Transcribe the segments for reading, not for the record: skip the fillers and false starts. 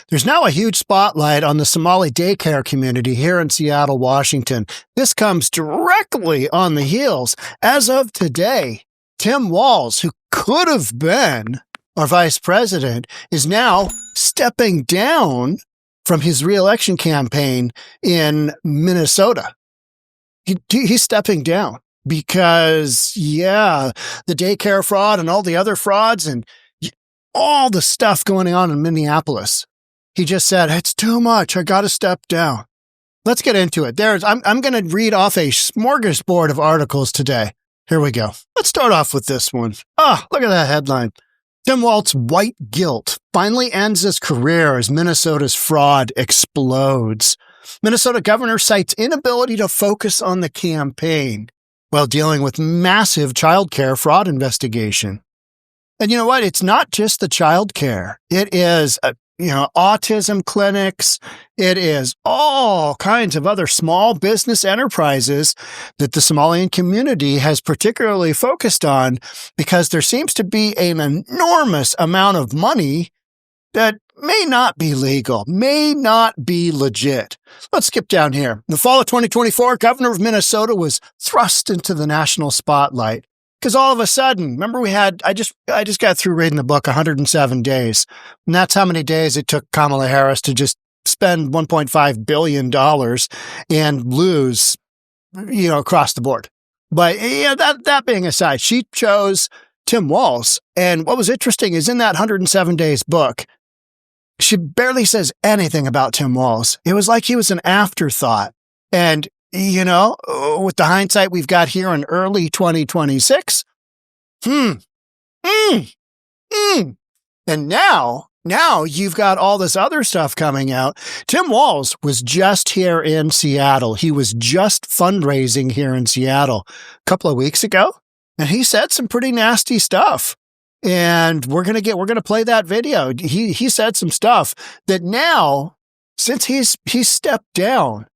There's now a huge spotlight on the Somali daycare community here in Seattle, Washington. This comes directly on the heels. As of today, Tim Walz, who could have been our vice president, is now stepping down from his reelection campaign in Minnesota. He's stepping down because, the daycare fraud and all the other frauds and all the stuff going on in Minneapolis. He just said, it's too much. I got to step down. Let's get into it. I'm going to read off a smorgasbord of articles today. Here we go. Let's start off with this one. Look at that headline. Tim Walz's white guilt finally ends his career as Minnesota's fraud explodes. Minnesota governor cites inability to focus on the campaign while dealing with massive child care fraud investigation. And you know what? It's not just the child care. It is, autism clinics. It is all kinds of other small business enterprises that the Somalian community has particularly focused on because there seems to be an enormous amount of money that may not be legal, may not be legit. Let's skip down here. In the fall of 2024, governor of Minnesota was thrust into the national spotlight. Because all of a sudden, remember I just got through reading the book 107 Days. And that's how many days it took Kamala Harris to just spend $1.5 billion and lose, across the board. But that being aside, she chose Tim Walz. And what was interesting is in that 107 Days book, she barely says anything about Tim Walz. It was like he was an afterthought. And with the hindsight we've got here in early 2026, and now you've got all this other stuff coming out. Tim Walz was just here in Seattle. He was just fundraising here in Seattle a couple of weeks ago, and he said some pretty nasty stuff. And we're going to play that video. He said some stuff that now, since he's stepped down,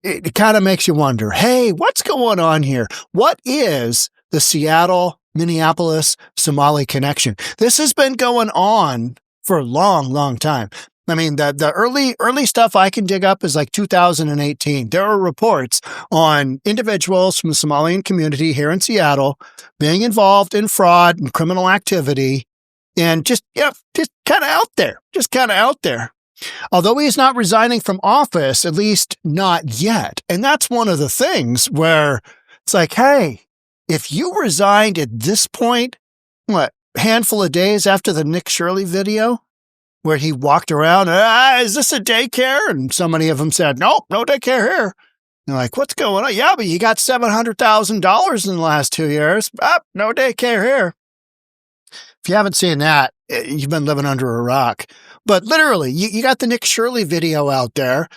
it kind of makes you wonder, hey, what's going on here? What is the Seattle-Minneapolis Somali connection? This has been going on for a long, long time. I mean, the early stuff I can dig up is like 2018. There are reports on individuals from the Somalian community here in Seattle being involved in fraud and criminal activity and just kind of out there. Although he is not resigning from office, at least not yet. And that's one of the things where it's like, hey, if you resigned at this point, handful of days after the Nick Shirley video, where he walked around, is this a daycare? And so many of them said, nope, no daycare here. They're like, what's going on? Yeah, but you got $700,000 in the last 2 years. No daycare here. If you haven't seen that, you've been living under a rock. But literally, you got the Nick Shirley video out there,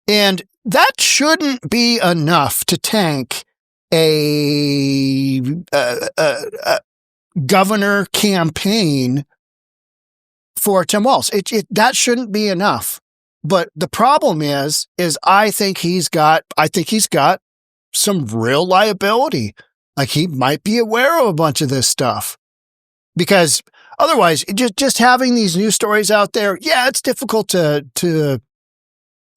and that shouldn't be enough to tank a governor campaign for Tim Walz. That shouldn't be enough. But the problem is I think he's got some real liability. Like he might be aware of a bunch of this stuff. Because otherwise, just having these news stories out there, it's difficult to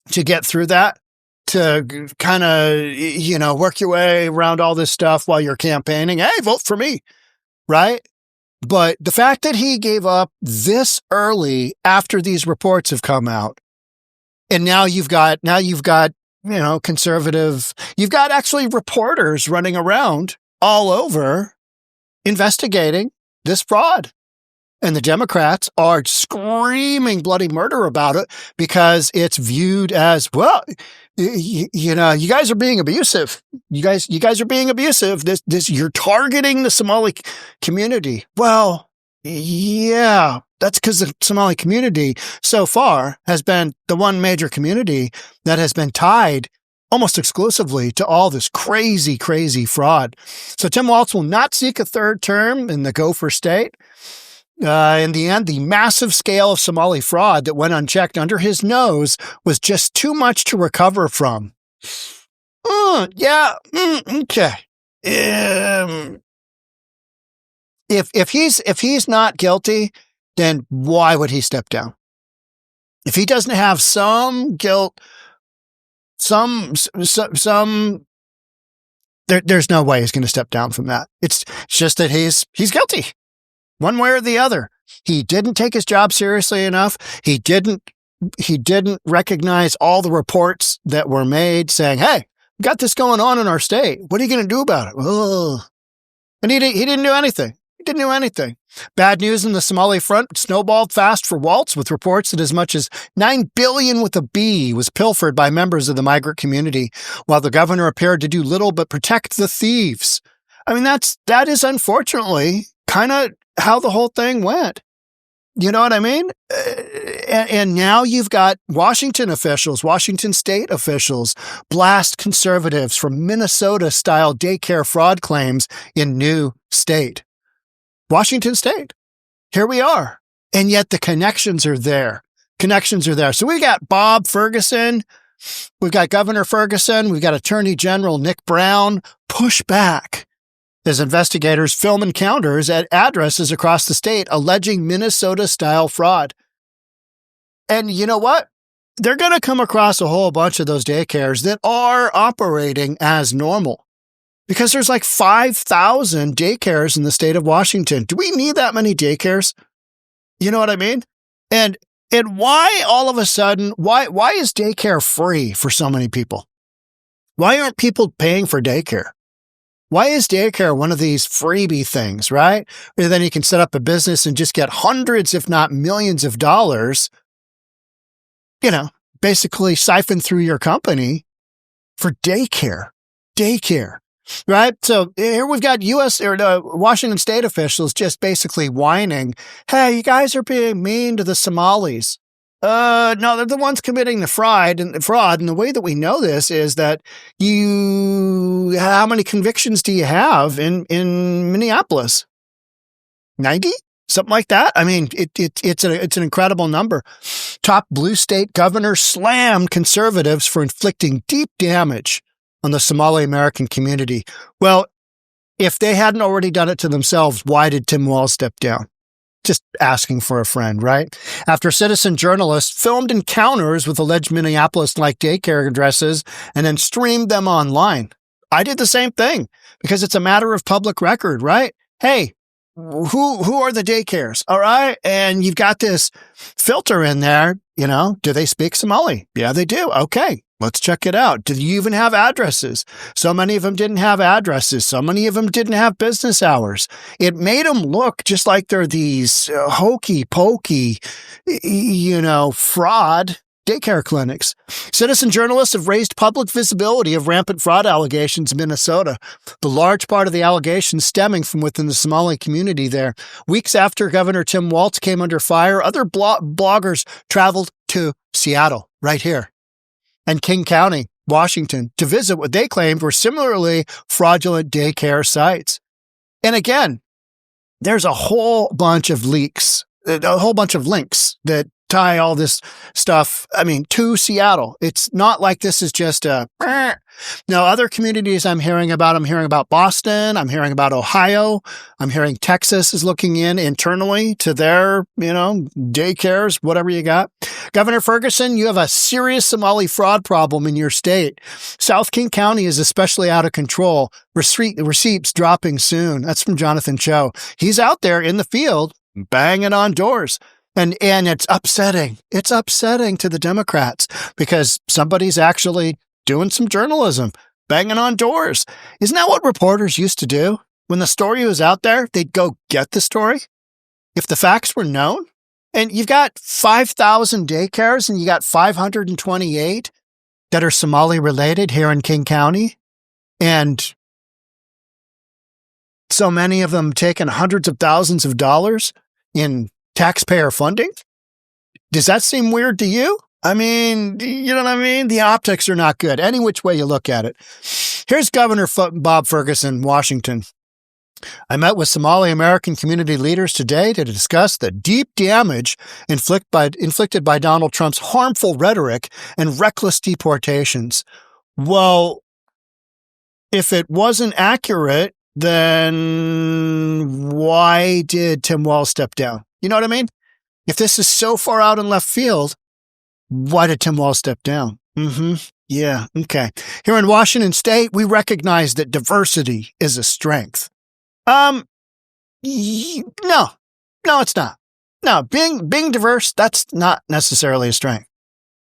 get through that, to kind of, work your way around all this stuff while you're campaigning. Hey, vote for me, right? But the fact that he gave up this early after these reports have come out, and now you've got conservative, you've got actually reporters running around all over investigating this fraud. And the Democrats are screaming bloody murder about it because it's viewed as, you guys are being abusive. You guys are being abusive. You're targeting the Somali community. Well, yeah, that's because the Somali community so far has been the one major community that has been tied almost exclusively to all this crazy, crazy fraud. So Tim Walz will not seek a third term in the Gopher State. In the end, the massive scale of Somali fraud that went unchecked under his nose was just too much to recover from. Okay. If he's not guilty, then why would he step down? if he doesn't have some guilt, there's no way he's going to step down from that. It's just that he's guilty, one way or the other. He didn't take his job seriously enough. He didn't recognize all the reports that were made saying, "Hey, we got this going on in our state. What are you going to do about it?" Oh. And he didn't do anything. He didn't do anything. Bad news in the Somali front snowballed fast for Waltz, with reports that as much as $9 billion with a B was pilfered by members of the migrant community, while the governor appeared to do little but protect the thieves. I mean, that is unfortunately kind of how the whole thing went. You know what I mean? And now you've got Washington state officials blast conservatives for Minnesota-style daycare fraud claims in new state. Washington state. Here we are. And yet the connections are there. So we got Bob Ferguson. We've got Governor Ferguson. We've got Attorney General Nick Brown. Push back as investigators film encounters at addresses across the state alleging Minnesota-style fraud. And you know what? They're going to come across a whole bunch of those daycares that are operating as normal, because there's like 5,000 daycares in the state of Washington. Do we need that many daycares? You know what I mean? And why all of a sudden, why is daycare free for so many people? Why aren't people paying for daycare? Why is daycare one of these freebie things, right? Where then you can set up a business and just get hundreds, if not millions of dollars, basically siphon through your company for daycare, right? So here we've got Washington state officials just basically whining, "Hey, you guys are being mean to the Somalis." No, they're the ones committing the fraud. And the way that we know this is that how many convictions do you have in Minneapolis? 90? Something like that. I mean, it's an incredible number. Top blue state governor slammed conservatives for inflicting deep damage on the Somali American community. Well, if they hadn't already done it to themselves, why did Tim Walz step down? Just asking for a friend, right? After citizen journalists filmed encounters with alleged Minneapolis-like daycare addresses and then streamed them online. I did the same thing because it's a matter of public record, right? Hey, who are the daycares? All right. And you've got this filter in there, do they speak Somali? Yeah, they do. Okay. Let's check it out. Do you even have addresses? So many of them didn't have addresses. So many of them didn't have business hours. It made them look just like they're these hokey-pokey, fraud daycare clinics. Citizen journalists have raised public visibility of rampant fraud allegations in Minnesota, the large part of the allegations stemming from within the Somali community there. Weeks after Governor Tim Walz came under fire, other bloggers traveled to Seattle, right here, and King County, Washington, to visit what they claimed were similarly fraudulent daycare sites. And again, there's a whole bunch of links that tie all this stuff, to Seattle. It's not like this is just no, other communities I'm hearing about Boston, I'm hearing about Ohio, I'm hearing Texas is looking internally to their, daycares, whatever you got. Governor Ferguson, you have a serious Somali fraud problem in your state. South King County is especially out of control. Receipts dropping soon. That's from Jonathan Cho. He's out there in the field banging on doors. And it's upsetting. It's upsetting to the Democrats because somebody's actually doing some journalism, banging on doors. Isn't that what reporters used to do? When the story was out there, they'd go get the story. If the facts were known, and you've got 5,000 daycares and you got 528 that are Somali related here in King County, and so many of them taking hundreds of thousands of dollars in taxpayer funding? Does that seem weird to you? You know what I mean? The optics are not good, any which way you look at it. Here's Governor Bob Ferguson, Washington. I met with Somali American community leaders today to discuss the deep damage inflicted by Donald Trump's harmful rhetoric and reckless deportations. Well, if it wasn't accurate, then why did Tim Walz step down? You know what I mean? If this is so far out in left field, Why did Tim Walz step down? Yeah, okay. Here in Washington State, we recognize that diversity is a strength. No, it's not. No, being diverse, that's not necessarily a strength.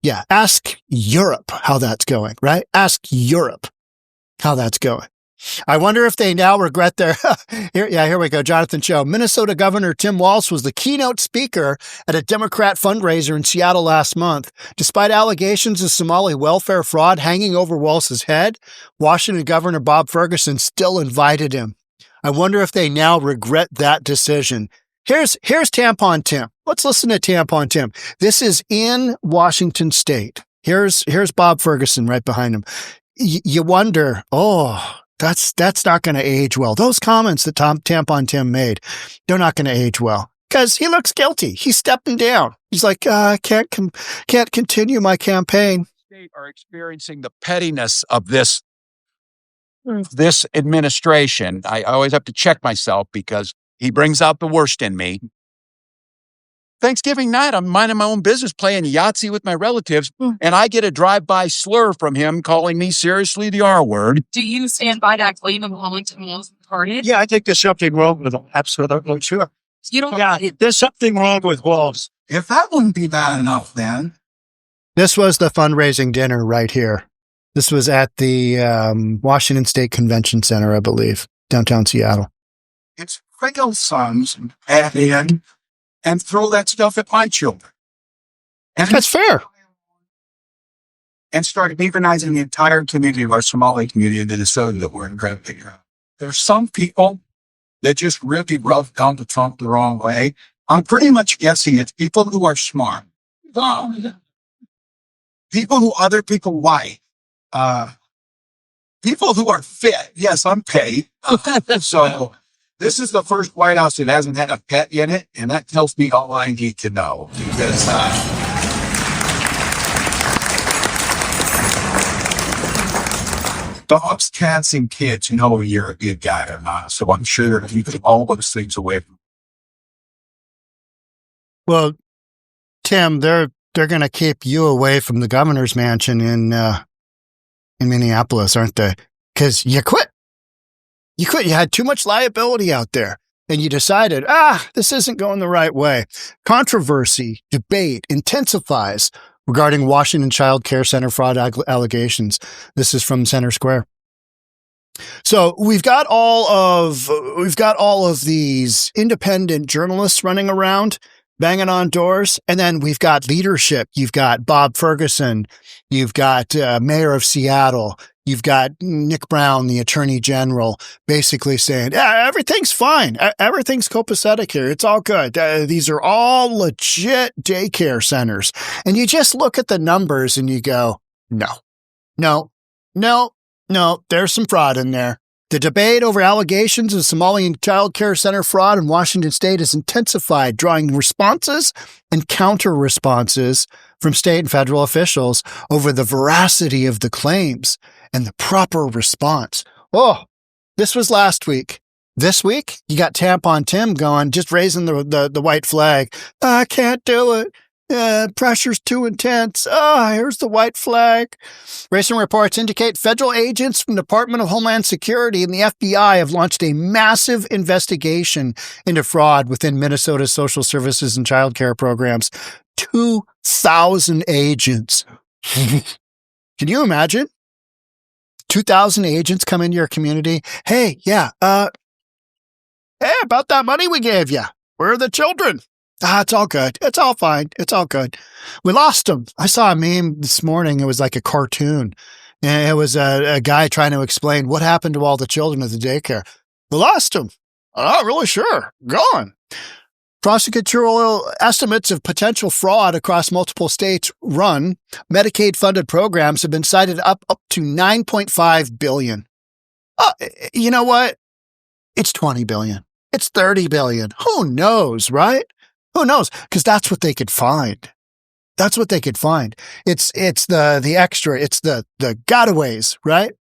Yeah, ask Europe how that's going, right? Ask Europe how that's going. I wonder if they now regret their, here we go, Jonathan Cho. Minnesota Governor Tim Walz was the keynote speaker at a Democrat fundraiser in Seattle last month. Despite allegations of Somali welfare fraud hanging over Walz's head, Washington Governor 𝗪𝗪𝗧𝗛 still invited him. I wonder if they now regret that decision. Here's Tampon Tim. Let's listen to Tampon Tim. This is in Washington State. Here's 𝗪𝗪𝗧𝗛 right behind him. You wonder, that's not going to age well. Those comments that Tampon Tim made, they're not going to age well because he looks guilty. He's stepping down. He's like, I can't continue my campaign. State are experiencing the pettiness of this administration. I always have to check myself because he brings out the worst in me. Thanksgiving night, I'm minding my own business, playing Yahtzee with my relatives, and I get a drive-by slur from him calling me seriously the R word. Do you stand by that claim of Wellington was retarded? Yeah, I think there's something wrong with him. Absolutely, sure. You don't. Yeah, there's something wrong with Walz. If that wouldn't be bad enough, then. This was the fundraising dinner right here. This was at the Washington State Convention Center, I believe, downtown Seattle. It's Craig's sons add in and throw that stuff at my children. And That's fair. And start demonizing the entire community of our Somali community in Minnesota that we're incredibly proud of. There's some people that just really rub Donald Trump the wrong way. I'm pretty much guessing it's people who are smart. People who other people like. People who are fit. Yes, I'm paid. So this is the first White House that hasn't had a pet in it, and that tells me all I need to know. Because dogs, cats, and kids know you're a good guy or not. So I'm sure you put all those things away from. Well, Tim, they're going to keep you away from the governor's mansion in Minneapolis, aren't they? Because you quit. You quit. You had too much liability out there, and you decided, this isn't going the right way. Controversy, debate intensifies regarding Washington Child Care Center fraud allegations. This is from Center Square. So we've got all of these independent journalists running around, banging on doors, and then we've got leadership. You've got 𝗪𝗪𝗧𝗛, you've got Mayor of Seattle, you've got Nick Brown, the Attorney General, basically saying, everything's fine. Everything's copacetic here. It's all good. These are all legit daycare centers. And you just look at the numbers and you go, no, there's some fraud in there. The debate over allegations of Somali child care center fraud in Washington state has intensified, drawing responses and counter responses from state and federal officials over the veracity of the claims and the proper response. Oh, this was last week. This week, you got Tampon Tim going, just raising the white flag. I can't do it. Pressure's too intense. Here's the white flag. Recent reports indicate federal agents from the Department of Homeland Security and the FBI have launched a massive investigation into fraud within Minnesota's social services and child care programs. 2,000 agents. Can you imagine? 2,000 agents come into your community. Hey, about that money we gave you. Where are the children? It's all good. It's all fine. It's all good. We lost them. I saw a meme this morning. It was like a cartoon. And it was a guy trying to explain what happened to all the children at the daycare. We lost them. I'm not really sure. Gone. Prosecutorial estimates of potential fraud across multiple states run Medicaid-funded programs have been cited up to $9.5 billion. You know what? It's $20 billion. It's $30 billion. Who knows, right? Who knows? Because that's what they could find. That's what they could find. It's the extra. It's the gotaways, right?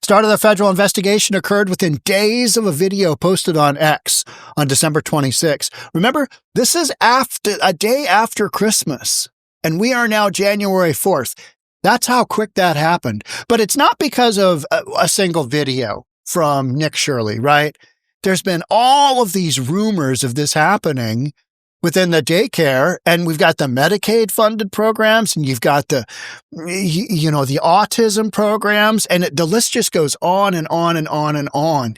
Start of the federal investigation occurred within days of a video posted on X on December 26. Remember, this is a day after Christmas. And we are now January 4th. That's how quick that happened. But it's not because of a single video from Nick Shirley, right? There's been all of these rumors of this happening within the daycare, and we've got the Medicaid funded programs, and you've got the autism programs, and the list just goes on and on and on and on.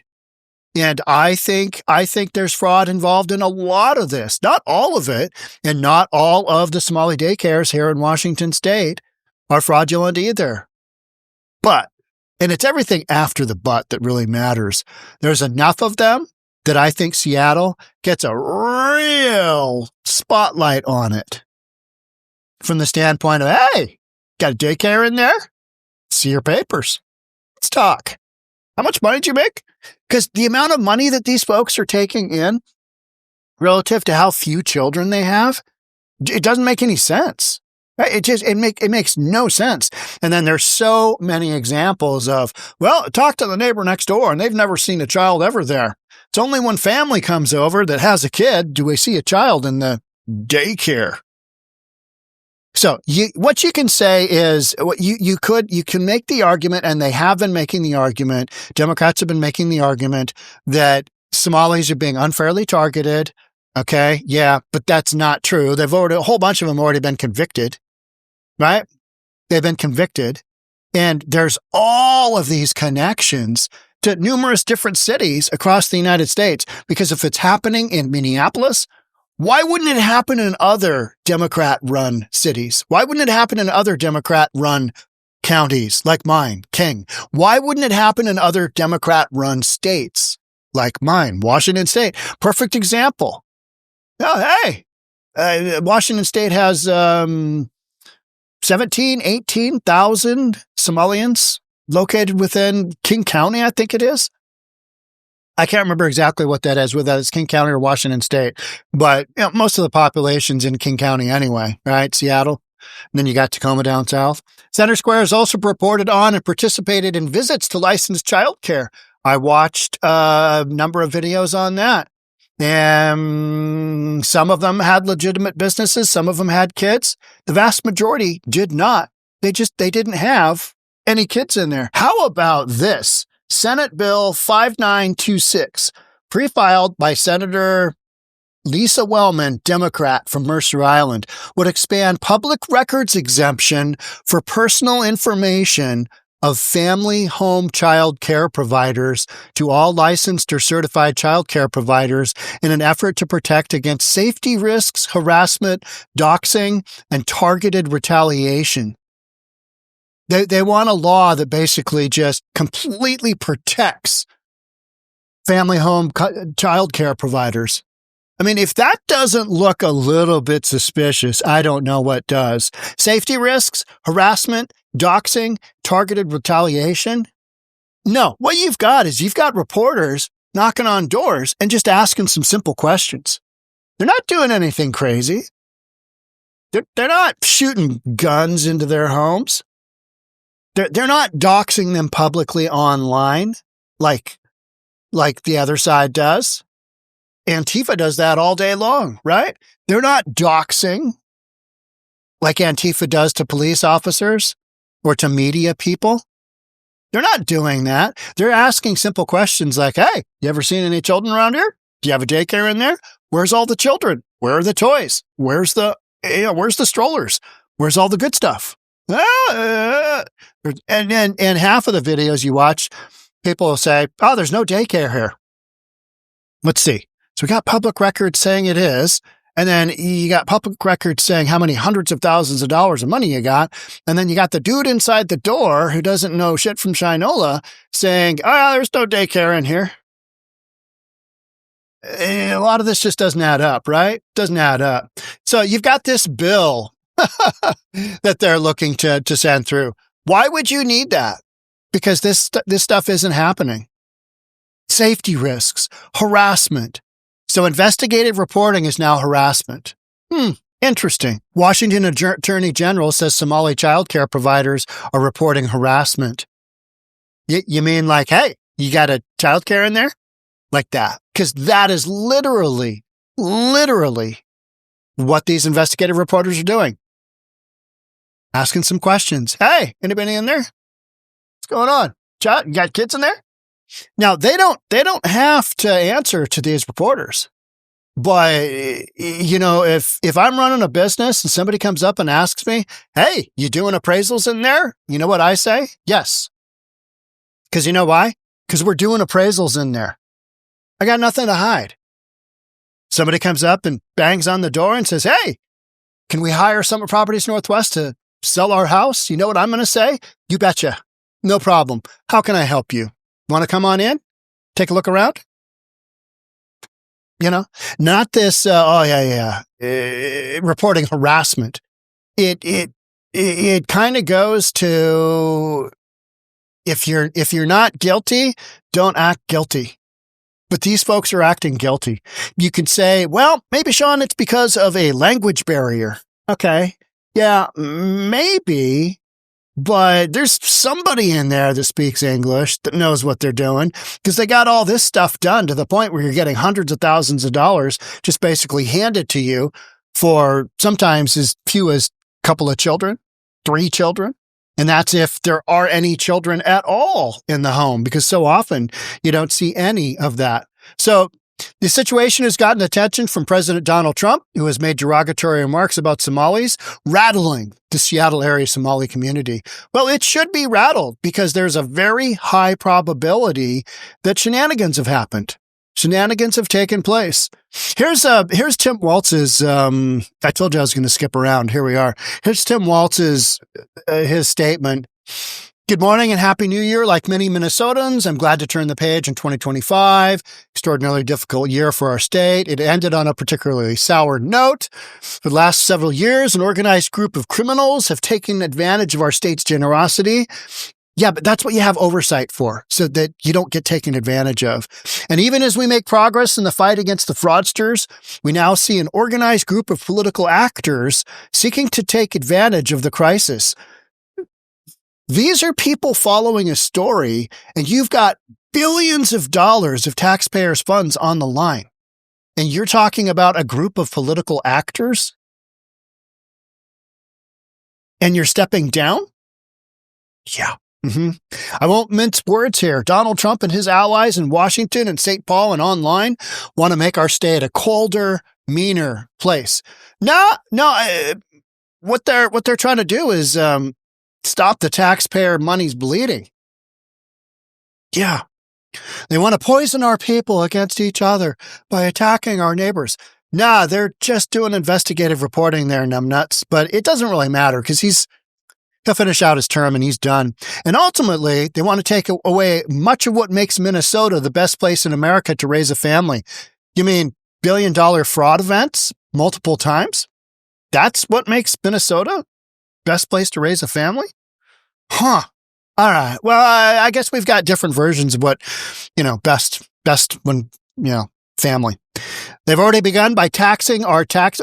And I think there's fraud involved in a lot of this, not all of it, and not all of the Somali daycares here in Washington State are fraudulent either. But, and it's everything after the but that really matters. There's enough of them that I think Seattle gets a real spotlight on it. From the standpoint of, hey, got a daycare in there? See your papers. Let's talk. How much money did you make? Because the amount of money that these folks are taking in relative to how few children they have, it doesn't make any sense. It makes no sense. And then there's so many examples of, well, talk to the neighbor next door and they've never seen a child ever there. It's only when family comes over that has a kid do we see a child in the daycare. So what you can say is you can make the argument, and they have been making the argument, Democrats have been making the argument that Somalis are being unfairly targeted. Okay. Yeah, but that's not true. A whole bunch of them already been convicted, right? They've been convicted. And there's all of these connections to numerous different cities across the United States, because if it's happening in Minneapolis, why wouldn't it happen in other Democrat-run cities? Why wouldn't it happen in other Democrat-run counties like mine, King? Why wouldn't it happen in other Democrat-run states like mine, Washington State? Perfect example. Oh, hey, Washington State has 18,000 Somalians located within King County, I think it is. I can't remember exactly what that is, whether it's King County or Washington State, but most of the population's in King County anyway, right? Seattle. And then you got Tacoma down south. Center Square has also reported on and participated in visits to licensed childcare. I watched a number of videos on that. And some of them had legitimate businesses. Some of them had kids. The vast majority did not. They didn't have any kids in there. How about this? Senate Bill 5926, pre-filed by Senator Lisa Wellman, Democrat from Mercer Island, would expand public records exemption for personal information of family home child care providers to all licensed or certified child care providers in an effort to protect against safety risks, harassment, doxing, and targeted retaliation. They want a law that basically just completely protects family home child care providers. I mean, if that doesn't look a little bit suspicious, I don't know what does. Safety risks, harassment, doxing, targeted retaliation. No, what you've got reporters knocking on doors and just asking some simple questions. They're not doing anything crazy. They're not shooting guns into their homes. They're not doxing them publicly online like the other side does. Antifa does that all day long, right? They're not doxing like Antifa does to police officers or to media people. They're not doing that. They're asking simple questions like, hey, you ever seen any children around here? Do you have a daycare in there? Where's all the children? Where are the toys? Where's the strollers? Where's all the good stuff? And half of the videos you watch, people will say, oh, there's no daycare here. Let's see. So we got public records saying it is. And then you got public records saying how many hundreds of thousands of dollars of money you got. And then you got the dude inside the door who doesn't know shit from Shinola saying, oh, there's no daycare in here. And a lot of this just doesn't add up, right? Doesn't add up. So you've got this bill that they're looking to send through. Why would you need that? Because this stuff isn't happening. Safety risks, harassment. So investigative reporting is now harassment. Interesting. Washington Attorney General says Somali child care providers are reporting harassment. You mean like, hey, you got a child care in there? Like that. Because that is literally what these investigative reporters are doing. asking some questions. Hey, anybody in there? What's going on? You got kids in there? Now, they don't have to answer to these reporters. But, if I'm running a business and somebody comes up and asks me, hey, you doing appraisals in there? You know what I say? Yes. Because you know why? Because we're doing appraisals in there. I got nothing to hide. Somebody comes up and bangs on the door and says, hey, can we hire Summit Properties Northwest to sell our house? You know what I'm going to say? You betcha. No problem. How can I help you? Want to come on in? Take a look around? Not this, reporting harassment. It kind of goes to, if you're not guilty, don't act guilty. But these folks are acting guilty. You could say, well, maybe, Sean, it's because of a language barrier. Okay. Yeah, maybe. But there's somebody in there that speaks English that knows what they're doing, because they got all this stuff done to the point where you're getting hundreds of thousands of dollars just basically handed to you for sometimes as few as a couple of children, 3 children. And that's if there are any children at all in the home, because so often you don't see any of that. So the situation has gotten attention from President Donald Trump, who has made derogatory remarks about Somalis, rattling the Seattle area Somali community. Well, it should be rattled because there's a very high probability that shenanigans have happened. Shenanigans have taken place. Here's Tim Waltz's, I told you I was going to skip around. Here we are. Here's Tim Waltz's, his statement. Good morning and Happy New Year. Like many Minnesotans, I'm glad to turn the page in 2025. Extraordinarily difficult year for our state. It ended on a particularly sour note. For the last several years, an organized group of criminals have taken advantage of our state's generosity. Yeah, but that's what you have oversight for, so that you don't get taken advantage of. And even as we make progress in the fight against the fraudsters, we now see an organized group of political actors seeking to take advantage of the crisis. These are people following a story, and you've got billions of dollars of taxpayers' funds on the line. And you're talking about a group of political actors? And you're stepping down? Yeah. I won't mince words here. Donald Trump and his allies in Washington and St. Paul and online want to make our state a colder, meaner place. No, what they're trying to do is stop the taxpayer money's bleeding. Yeah. They want to poison our people against each other by attacking our neighbors. Nah, they're just doing investigative reporting there, numbnuts. But it doesn't really matter because he'll finish out his term and he's done. And ultimately, they want to take away much of what makes Minnesota the best place in America to raise a family. You mean billion-dollar fraud events multiple times? That's what makes Minnesota best place to raise a family? Huh. All right. Well, I guess we've got different versions of what, best when, family. They've already begun by taking our tax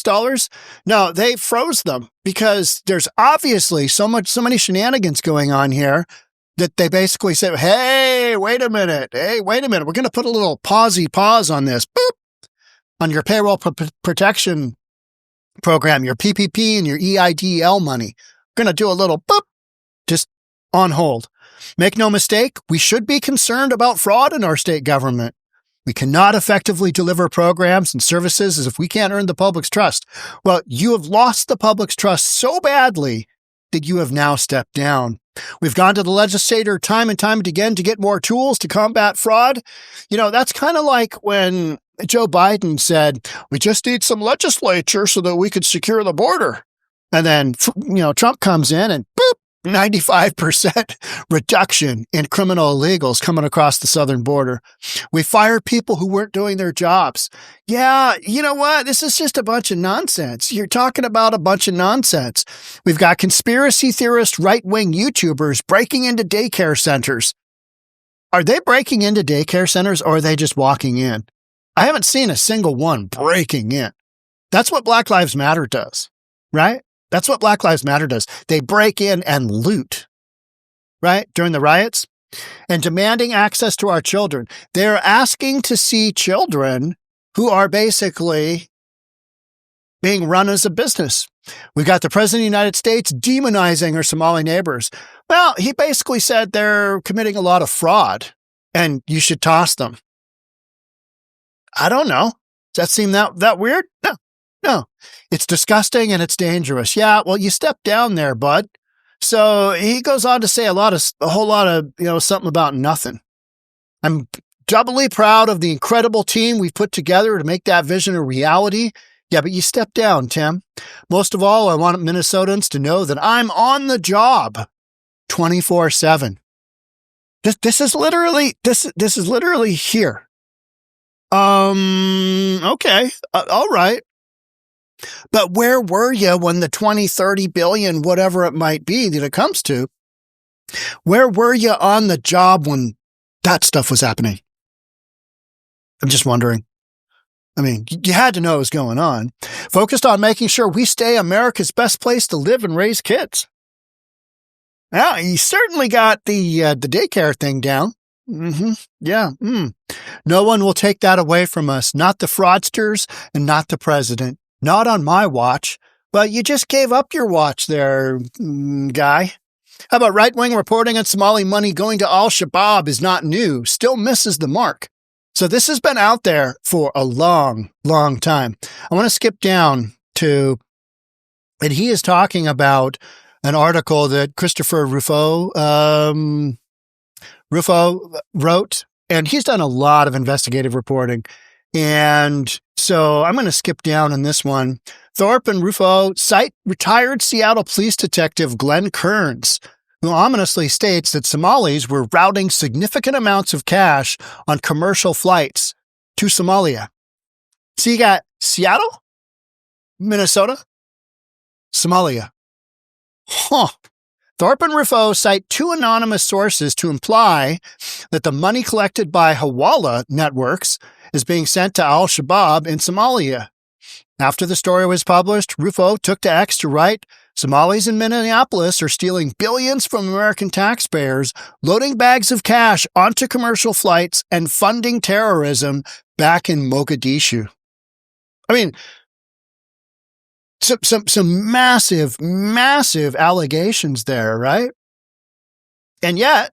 dollars. No, they froze them because there's obviously so many shenanigans going on here that they basically said, hey, wait a minute. We're going to put a little pause on this. Boop. On your payroll protection program, your PPP and your EIDL money. We're going to do a little boop, just on hold. Make no mistake, we should be concerned about fraud in our state government. We cannot effectively deliver programs and services as if we can't earn the public's trust. Well, you have lost the public's trust so badly that you have now stepped down. We've gone to the legislature time and time again to get more tools to combat fraud. That's kind of like when Joe Biden said, we just need some legislature so that we could secure the border. And then, Trump comes in and boop, 95% reduction in criminal illegals coming across the southern border. We fired people who weren't doing their jobs. Yeah, you know what? This is just a bunch of nonsense. You're talking about a bunch of nonsense. We've got conspiracy theorist right-wing YouTubers breaking into daycare centers. Are they breaking into daycare centers or are they just walking in? I haven't seen a single one breaking in. That's what Black Lives Matter does, right? That's what Black Lives Matter does. They break in and loot, right? During the riots and demanding access to our children. They're asking to see children who are basically being run as a business. We've got the president of the United States demonizing our Somali neighbors. Well, he basically said they're committing a lot of fraud and you should toss them. I don't know. Does that seem that weird? No. It's disgusting and it's dangerous. Yeah, well, you step down there, bud. So he goes on to say a whole lot of, something about nothing. I'm doubly proud of the incredible team we've put together to make that vision a reality. Yeah, but you step down, Tim. Most of all, I want Minnesotans to know that I'm on the job 24/7. This is literally here. Okay. All right. But where were you when the 20, 30 billion, whatever it might be that it comes to, where were you on the job when that stuff was happening? I'm just wondering. I mean, you had to know what was going on. Focused on making sure we stay America's best place to live and raise kids. Now, you certainly got the daycare thing down. Mm-hmm. Yeah. No one will take that away from us. Not the fraudsters and not the president. Not on my watch. But you just gave up your watch there, guy. How about right-wing reporting on Somali money going to al-Shabaab is not new, still misses the mark. So this has been out there for a long, long time. I want to skip down to, and he is talking about an article that Christopher Rufo wrote, and he's done a lot of investigative reporting. And so I'm going to skip down on this one. Thorpe and Rufo cite retired Seattle police detective 𝗪𝗓𝗠𝗠, who ominously states that Somalis were routing significant amounts of cash on commercial flights to Somalia. So you got Seattle, Minnesota, Somalia. Thorpe and Rufo cite two anonymous sources to imply that the money collected by Hawala networks is being sent to al-Shabaab in Somalia. After the story was published, Rufo took to X to write, Somalis in Minneapolis are stealing billions from American taxpayers, loading bags of cash onto commercial flights and funding terrorism back in Mogadishu. I mean, some massive, massive allegations there, right? And yet,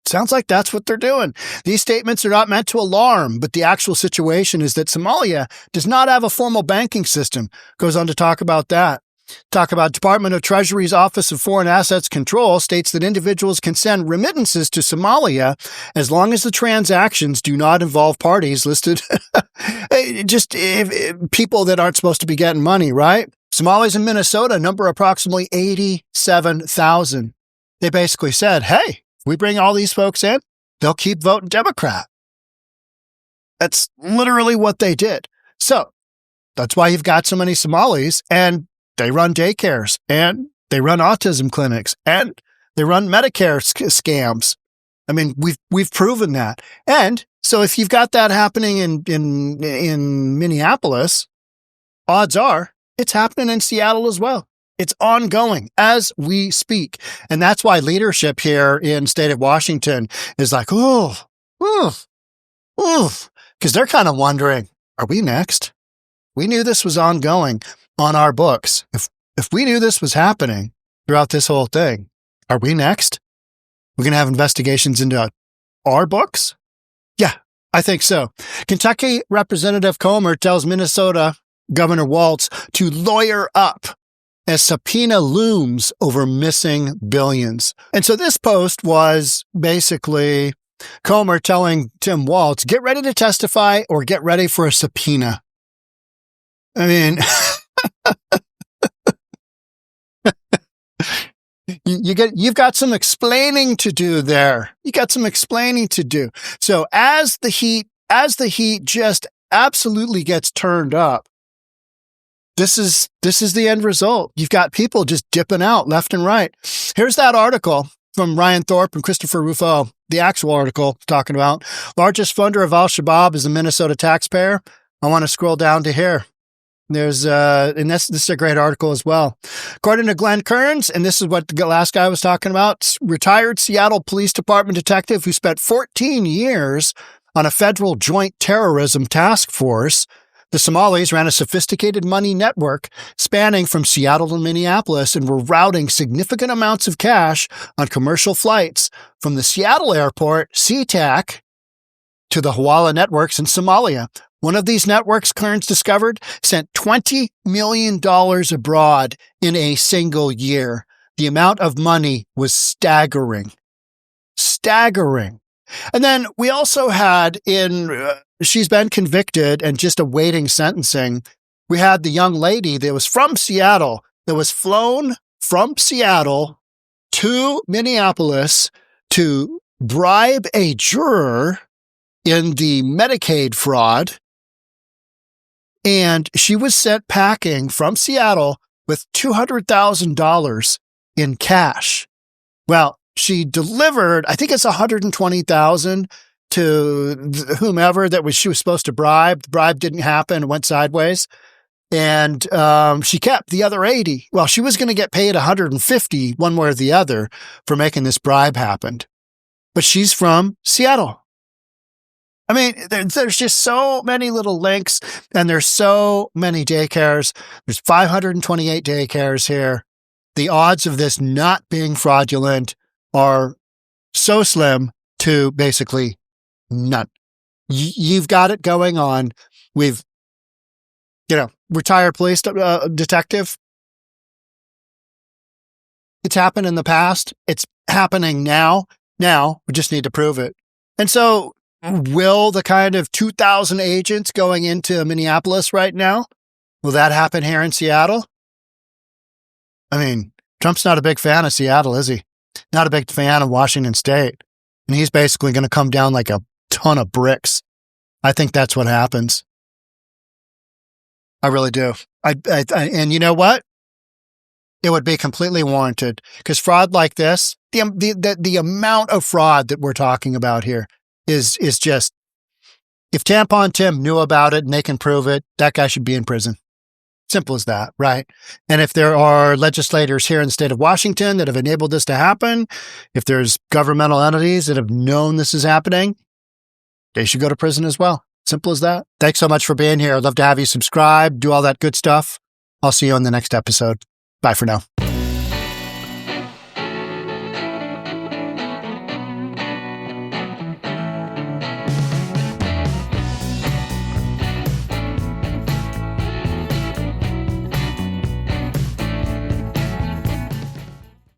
sounds like that's what they're doing. These statements are not meant to alarm, but the actual situation is that Somalia does not have a formal banking system. Goes on to talk about that. Talk about Department of Treasury's Office of Foreign Assets Control states that individuals can send remittances to Somalia as long as the transactions do not involve parties listed, people that aren't supposed to be getting money, right? Somalis in Minnesota number approximately 87,000. They basically said, hey, if we bring all these folks in, they'll keep voting Democrat. That's literally what they did. So that's why you've got so many Somalis, and they run daycares, and they run autism clinics, and they run Medicare scams. I mean, we've proven that. And so if you've got that happening in Minneapolis, odds are it's happening in Seattle as well. It's ongoing as we speak. And that's why leadership here in state of Washington is like, because they're kind of wondering, are we next? We knew this was ongoing on our books. If we knew this was happening throughout this whole thing, are we next? We're going to have investigations into our books? Yeah, I think so. Kentucky Representative Comer tells Minnesota Governor Walz to lawyer up as subpoena looms over missing billions. And so this post was basically Comer telling Tim Walz, get ready to testify or get ready for a subpoena. I mean, you've got some explaining to do there. You got some explaining to do. So as the heat just absolutely gets turned up, this is the end result. You've got people just dipping out left and right. Here's that article from Ryan Thorpe and Christopher Rufo, the actual article talking about largest funder of al-Shabaab is the Minnesota taxpayer. I want to scroll down to here. There's, and this is a great article as well. According to 𝗪𝗓𝗠𝗠𝗠, and this is what the last guy was talking about, retired Seattle Police Department detective who spent 14 years on a federal joint terrorism task force, The Somalis ran a sophisticated money network spanning from Seattle to Minneapolis and were routing significant amounts of cash on commercial flights from the Seattle airport, SeaTac, to the Hawala networks in Somalia. One of these networks, Kearns discovered, sent $20 million abroad in a single year. The amount of money was staggering. Staggering. And then we also had she's been convicted and just awaiting sentencing. We had the young lady that was from Seattle, that was flown from Seattle to Minneapolis to bribe a juror in the Medicaid fraud. And she was sent packing from Seattle with $200,000 in cash. Well, she delivered, I think it's $120,000 to whomever she was supposed to bribe. The bribe didn't happen, went sideways. And she kept the other 80. Well, she was going to get paid $150 one way or the other for making this bribe happen. But she's from Seattle. I mean, there's just so many little links, and there's so many daycares. There's 528 daycares here. The odds of this not being fraudulent are so slim to basically none. You've got it going on. We've, retired police detective. It's happened in the past. It's happening now. Now we just need to prove it. And so will the kind of 2,000 agents going into Minneapolis right now, will that happen here in Seattle? I mean, Trump's not a big fan of Seattle, is he? Not a big fan of Washington State. And he's basically going to come down like a ton of bricks. I think that's what happens. I really do. And you know what? It would be completely warranted, because fraud like this, the amount of fraud that we're talking about here is just, if Tampon Tim knew about it and they can prove it, that guy should be in prison. Simple as that, right? And if there are legislators here in the state of Washington that have enabled this to happen, if there's governmental entities that have known this is happening, they should go to prison as well. Simple as that. Thanks so much for being here. I'd love to have you subscribe, do all that good stuff. I'll see you on the next episode. Bye for now.